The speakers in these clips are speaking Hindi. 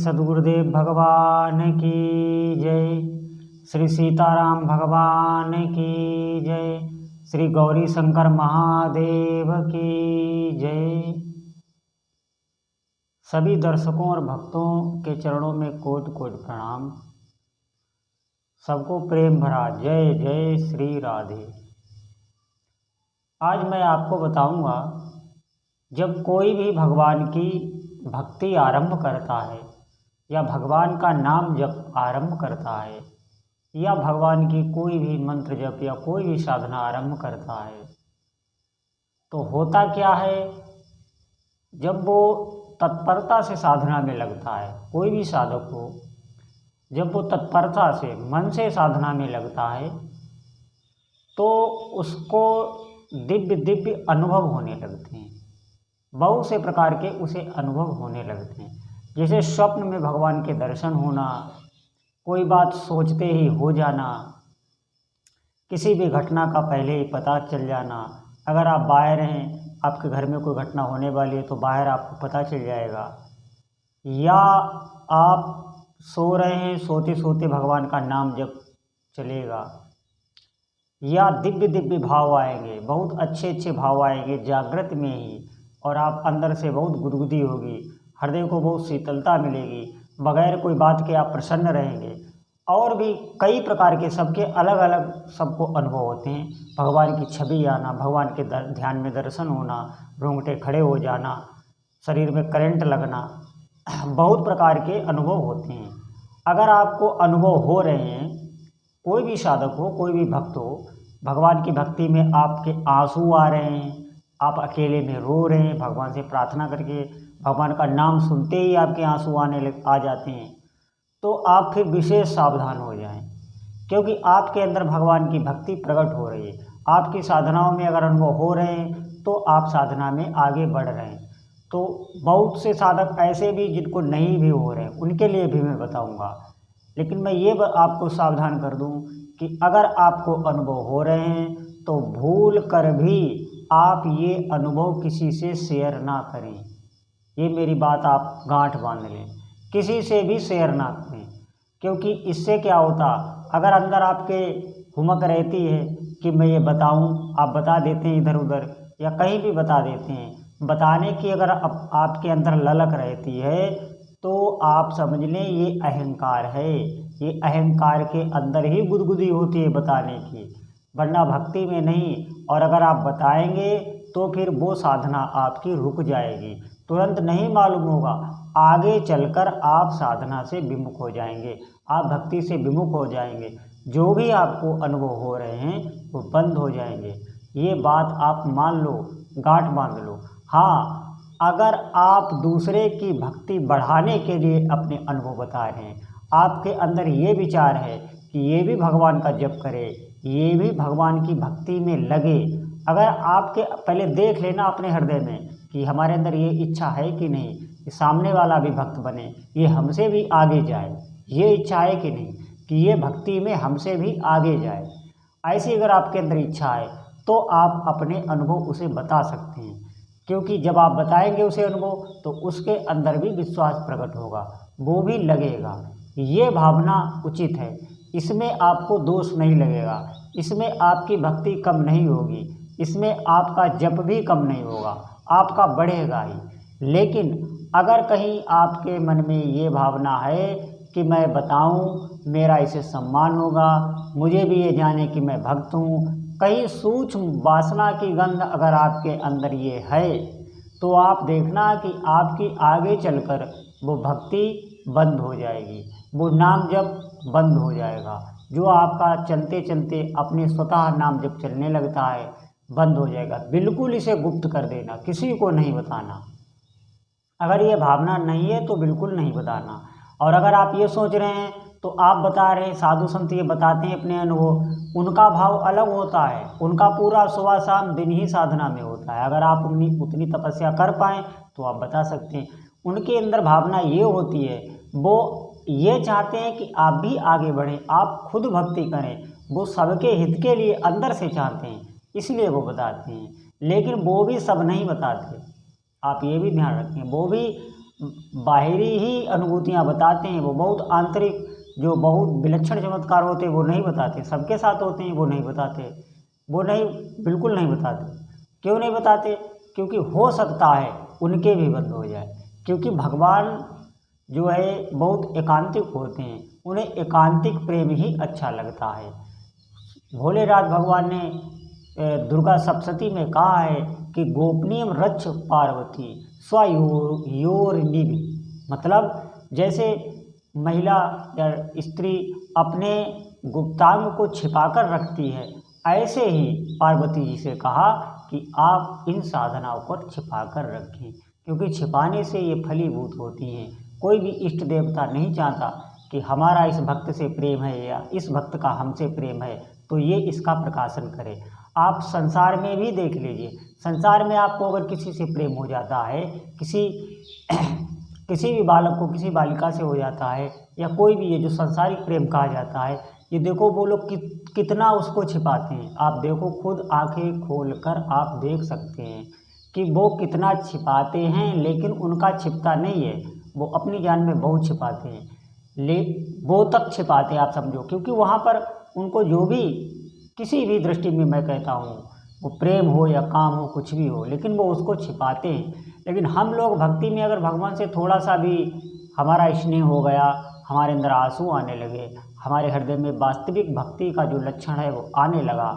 सद्गुरुदेव भगवान की जय। श्री सीताराम भगवान की जय। श्री गौरी शंकर महादेव की जय। सभी दर्शकों और भक्तों के चरणों में कोटि कोटि प्रणाम। सबको प्रेम भरा जय जय श्री राधे। आज मैं आपको बताऊंगा, जब कोई भी भगवान की भक्ति आरंभ करता है या भगवान का नाम जप आरंभ करता है या भगवान की कोई भी मंत्र जप या कोई भी साधना आरंभ करता है, तो होता क्या है। जब वो तत्परता से साधना में लगता है, कोई भी साधक हो, जब वो तत्परता से मन से साधना में लगता है तो उसको दिव्य दिव्य अनुभव होने लगते हैं। बहुत से प्रकार के उसे अनुभव होने लगते हैं, जैसे स्वप्न में भगवान के दर्शन होना, कोई बात सोचते ही हो जाना, किसी भी घटना का पहले ही पता चल जाना। अगर आप बाहर हैं, आपके घर में कोई घटना होने वाली है तो बाहर आपको पता चल जाएगा। या आप सो रहे हैं, सोते सोते भगवान का नाम जप चलेगा। या दिव्य दिव्य भाव आएंगे, बहुत अच्छे अच्छे भाव आएंगे जागृत में ही, और आप अंदर से बहुत गुदगुदी होगी, हृदय को बहुत शीतलता मिलेगी, बगैर कोई बात के आप प्रसन्न रहेंगे। और भी कई प्रकार के सबके अलग अलग सबको अनुभव होते हैं। भगवान की छवि आना, भगवान के ध्यान में दर्शन होना, रोंगटे खड़े हो जाना, शरीर में करंट लगना, बहुत प्रकार के अनुभव होते हैं। अगर आपको अनुभव हो रहे हैं, कोई भी साधक हो, कोई भी भक्त हो, भगवान की भक्ति में आपके आंसू आ रहे हैं, आप अकेले में रो रहे हैं, भगवान से प्रार्थना करके भगवान का नाम सुनते ही आपके आंसू आ जाते हैं, तो आप फिर विशेष सावधान हो जाएं, क्योंकि आपके अंदर भगवान की भक्ति प्रकट हो रही है। आपकी साधनाओं में अगर अनुभव हो रहे हैं तो आप साधना में आगे बढ़ रहे हैं। तो बहुत से साधक ऐसे भी जिनको नहीं भी हो रहे हैं, उनके लिए भी मैं बताऊंगा। लेकिन मैं ये आपको सावधान कर दूं कि अगर आपको अनुभव हो रहे हैं तो भूल कर भी आप ये अनुभव किसी से शेयर ना करें। ये मेरी बात आप गांठ बांध लें, किसी से भी शेयर ना करें। क्योंकि इससे क्या होता, अगर अंदर आपके हुमक रहती है कि मैं ये बताऊं, आप बता देते हैं इधर उधर या कहीं भी बता देते हैं, बताने की अगर आपके अंदर ललक रहती है तो आप समझ लें ये अहंकार है। ये अहंकार के अंदर ही गुदगुदी होती है बताने की, वरना भक्ति में नहीं। और अगर आप बताएंगे तो फिर वो साधना आपकी रुक जाएगी, तुरंत नहीं मालूम होगा, आगे चलकर आप साधना से विमुख हो जाएंगे, आप भक्ति से विमुख हो जाएंगे। जो भी आपको अनुभव हो रहे हैं वो बंद हो जाएंगे। ये बात आप मान लो, गांठ बांध लो। हाँ, अगर आप दूसरे की भक्ति बढ़ाने के लिए अपने अनुभव बता रहे हैं, आपके अंदर ये विचार है कि ये भी भगवान का जप करे, ये भी भगवान की भक्ति में लगे। अगर आपके पहले देख लेना अपने हृदय में कि हमारे अंदर ये इच्छा है कि नहीं, कि सामने वाला भी भक्त बने, ये हमसे भी आगे जाए, ये इच्छा है कि नहीं कि ये भक्ति में हमसे भी आगे जाए। ऐसी अगर आपके अंदर इच्छा है तो आप अपने अनुभव उसे बता सकते हैं, क्योंकि जब आप बताएंगे उसे अनुभव तो उसके अंदर भी विश्वास प्रकट होगा, वो भी लगेगा। ये भावना उचित है, इसमें आपको दोष नहीं लगेगा, इसमें आपकी भक्ति कम नहीं होगी, इसमें आपका जप भी कम नहीं होगा, आपका बढ़ेगा ही। लेकिन अगर कहीं आपके मन में ये भावना है कि मैं बताऊं, मेरा इसे सम्मान होगा, मुझे भी ये जाने कि मैं भक्त हूँ, कहीं सूक्ष्म वासना की गंध अगर आपके अंदर ये है, तो आप देखना कि आपकी आगे चलकर वो भक्ति बंद हो जाएगी, वो नाम जप बंद हो जाएगा। जो आपका चलते चलते अपने स्वतः नाम जप चलने लगता है बंद हो जाएगा। बिल्कुल इसे गुप्त कर देना, किसी को नहीं बताना। अगर ये भावना नहीं है तो बिल्कुल नहीं बताना। और अगर आप ये सोच रहे हैं तो आप बता रहे हैं, साधु संत ये बताते हैं अपने अनुभव, उनका भाव अलग होता है, उनका पूरा सुबह शाम दिन ही साधना में होता है। अगर आप उतनी तपस्या कर पाएँ तो आप बता सकते हैं। उनके अंदर भावना ये होती है, वो ये चाहते हैं कि आप भी आगे बढ़ें, आप खुद भक्ति करें, वो सबके हित के लिए अंदर से चाहते हैं, इसलिए वो बताते हैं। लेकिन वो भी सब नहीं बताते, आप ये भी ध्यान रखें, वो भी बाहरी ही अनुभूतियाँ बताते हैं, वो बहुत आंतरिक जो बहुत विलक्षण चमत्कार होते हैं वो नहीं बताते। सबके साथ होते हैं वो नहीं बताते, वो नहीं, बिल्कुल नहीं बताते। क्यों नहीं बताते? क्योंकि हो सकता है उनके भी बंद हो जाए, क्योंकि भगवान जो है बहुत एकांतिक होते हैं, उन्हें एकांतिक प्रेम ही अच्छा लगता है। भोलेनाथ भगवान ने दुर्गा सप्तशती में कहा है कि गोपनीयम रक्ष पार्वती स्वयोर्निभि, मतलब जैसे महिला या स्त्री अपने गुप्तांग को छिपाकर रखती है, ऐसे ही पार्वती जी से कहा कि आप इन साधनाओं पर छिपाकर रखें, क्योंकि छिपाने से ये फलीभूत होती हैं। कोई भी इष्ट देवता नहीं चाहता कि हमारा इस भक्त से प्रेम है या इस भक्त का हमसे प्रेम है, तो ये इसका प्रकाशन करे। आप संसार में भी देख लीजिए, संसार में आपको अगर किसी से प्रेम हो जाता है, किसी भी बालक को किसी बालिका से हो जाता है, या कोई भी ये जो संसारिक प्रेम कहा जाता है, ये देखो वो लोग कितना उसको छिपाते हैं। आप देखो, खुद आंखें खोलकर आप देख सकते हैं कि वो कितना छिपाते हैं, लेकिन उनका छिपता नहीं है, वो अपनी जान में बहुत छिपाते हैं। वो तक छिपाते हैं, आप समझो, क्योंकि वहाँ पर उनको जो भी किसी भी दृष्टि में मैं कहता हूँ, वो प्रेम हो या काम हो, कुछ भी हो, लेकिन वो उसको छिपाते हैं। लेकिन हम लोग भक्ति में अगर भगवान से थोड़ा सा भी हमारा स्नेह हो गया, हमारे अंदर आंसू आने लगे, हमारे हृदय में वास्तविक भक्ति का जो लक्षण है वो आने लगा,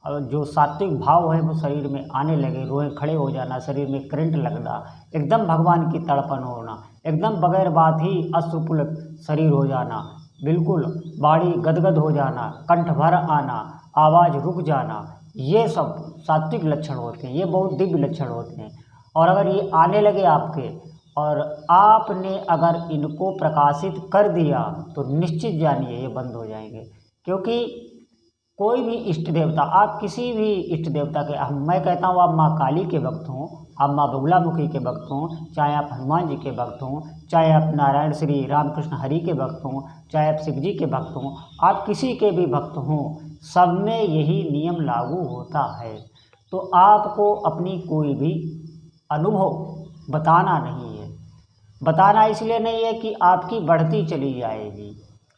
और जो सात्विक भाव है वो शरीर में आने लगे, रोए खड़े हो जाना, शरीर में करंट लगना, एकदम भगवान की तड़पन होना, एकदम बगैर बात ही अश्रुपुल शरीर हो जाना, बिल्कुल बाड़ी गदगद हो जाना, कंठ भर आना, आवाज़ रुक जाना, ये सब सात्विक लक्षण होते हैं, ये बहुत दिव्य लक्षण होते हैं। और अगर ये आने लगे आपके, और आपने अगर इनको प्रकाशित कर दिया, तो निश्चित जानिए ये बंद हो जाएंगे। क्योंकि कोई भी इष्ट देवता, आप किसी भी इष्ट देवता के, मैं कहता हूँ आप माँ काली के भक्त हों, आप माँ बगुलामुखी के भक्त हों, चाहे आप हनुमान जी के भक्त हों, चाहे आप नारायण श्री रामकृष्ण हरि के भक्त हों, चाहे आप शिव जी के भक्त हों, आप किसी के भी भक्त हों, सब में यही नियम लागू होता है। तो आपको अपनी कोई भी अनुभव बताना नहीं है। बताना इसलिए नहीं है कि आपकी बढ़ती चली जाएगी।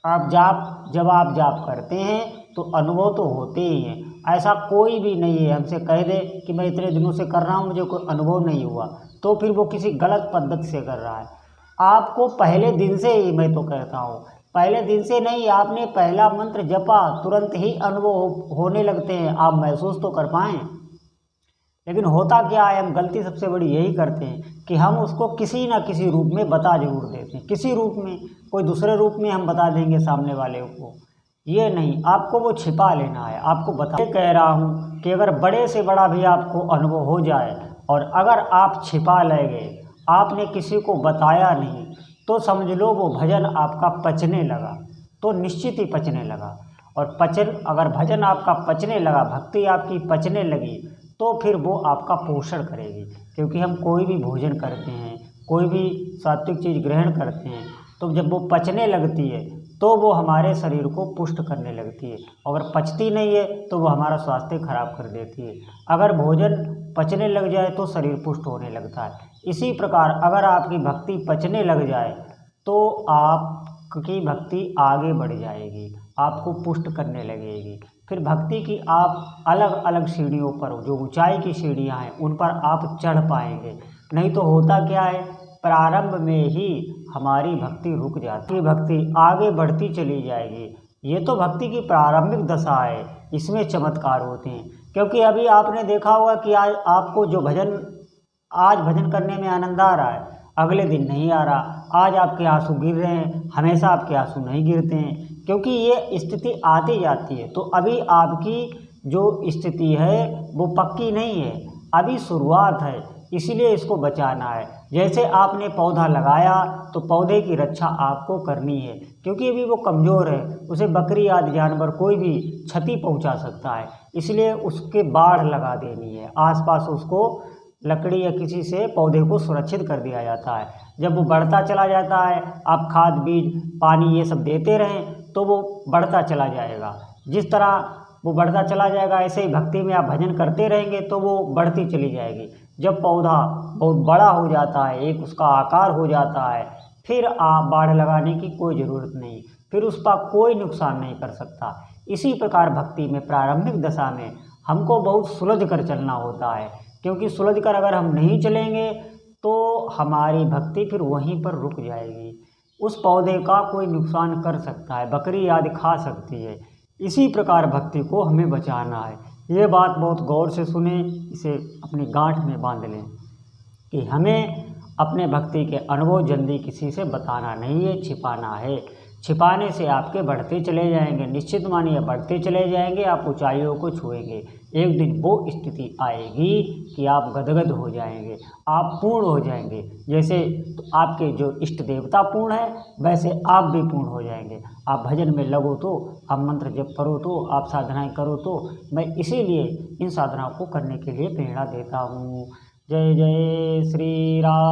जब आप जाप करते हैं तो अनुभव तो होते ही हैं। ऐसा कोई भी नहीं है हमसे कह दे कि मैं इतने दिनों से कर रहा हूँ, मुझे कोई अनुभव नहीं हुआ, तो फिर वो किसी गलत पद्धति से कर रहा है। आपको पहले दिन से ही, मैं तो कहता हूँ पहले दिन से नहीं, आपने पहला मंत्र जपा तुरंत ही अनुभव होने लगते हैं, आप महसूस तो कर पाएँ। लेकिन होता क्या है, हम गलती सबसे बड़ी यही करते हैं कि हम उसको किसी ना किसी रूप में बता जरूर देते हैं, किसी रूप में, कोई दूसरे रूप में हम बता देंगे सामने वाले को। ये नहीं, आपको वो छिपा लेना है, आपको बता कह रहा हूँ कि अगर बड़े से बड़ा भी आपको अनुभव हो जाए, और अगर आप छिपा लेंगे, आपने किसी को बताया नहीं, तो समझ लो वो भजन आपका पचने लगा, तो निश्चित ही पचने लगा। और अगर भजन आपका पचने लगा, भक्ति आपकी पचने लगी, तो फिर वो आपका पोषण करेगी। क्योंकि हम कोई भी भोजन करते हैं, कोई भी सात्विक चीज़ ग्रहण करते हैं, तो जब वो पचने लगती है तो वो हमारे शरीर को पुष्ट करने लगती है। अगर पचती नहीं है तो वो हमारा स्वास्थ्य खराब कर देती है। अगर भोजन पचने लग जाए तो शरीर पुष्ट होने लगता है। इसी प्रकार अगर आपकी भक्ति पचने लग जाए तो आपकी भक्ति आगे बढ़ जाएगी, आपको पुष्ट करने लगेगी। फिर भक्ति की आप अलग अलग सीढ़ियों पर, जो ऊंचाई की सीढ़ियां हैं, उन पर आप चढ़ पाएंगे। नहीं तो होता क्या है, प्रारंभ में ही हमारी भक्ति रुक जाती है, भक्ति आगे बढ़ती चली जाएगी। ये तो भक्ति की प्रारंभिक दशा है, इसमें चमत्कार होते हैं। क्योंकि अभी आपने देखा होगा कि आज आपको जो आज भजन करने में आनंद आ रहा है, अगले दिन नहीं आ रहा। आज आपके आंसू गिर रहे हैं, हमेशा आपके आंसू नहीं गिरते हैं, क्योंकि ये स्थिति आती जाती है। तो अभी आपकी जो स्थिति है वो पक्की नहीं है, अभी शुरुआत है, इसीलिए इसको बचाना है। जैसे आपने पौधा लगाया तो पौधे की रक्षा आपको करनी है, क्योंकि अभी वो कमज़ोर है, उसे बकरी आदि जानवर कोई भी क्षति पहुंचा सकता है, इसलिए उसके बाढ़ लगा देनी है। आसपास उसको लकड़ी या किसी से पौधे को सुरक्षित कर दिया जाता है। जब वो बढ़ता चला जाता है, आप खाद बीज पानी ये सब देते रहें तो वो बढ़ता चला जाएगा। जिस तरह वो बढ़ता चला जाएगा, ऐसे ही भक्ति में आप भजन करते रहेंगे तो वो बढ़ती चली जाएगी। जब पौधा बहुत बड़ा हो जाता है, एक उसका आकार हो जाता है, फिर आप बाढ़ लगाने की कोई ज़रूरत नहीं, फिर उसका कोई नुकसान नहीं कर सकता। इसी प्रकार भक्ति में प्रारंभिक दशा में हमको बहुत सुलझ कर चलना होता है, क्योंकि सुलझ कर अगर हम नहीं चलेंगे तो हमारी भक्ति फिर वहीं पर रुक जाएगी। उस पौधे का कोई नुकसान कर सकता है, बकरी आदि खा सकती है। इसी प्रकार भक्ति को हमें बचाना है। ये बात बहुत गौर से सुने, इसे अपनी गांठ में बांध लें कि हमें अपने भक्ति के अनुभव जल्दी किसी से बताना नहीं है, छिपाना है। छिपाने से आपके बढ़ते चले जाएंगे, निश्चित मानिए बढ़ते चले जाएंगे, आप ऊंचाइयों को छुएंगे। एक दिन वो स्थिति आएगी कि आप गदगद हो जाएंगे, आप पूर्ण हो जाएंगे। जैसे तो आपके जो इष्ट देवता पूर्ण है, वैसे आप भी पूर्ण हो जाएंगे। आप भजन में लगो तो, आप मंत्र जप करो तो, आप साधनाएं करो तो, मैं इसीलिए इन साधनाओं को करने के लिए प्रेरणा देता हूँ। जय जय श्री राम।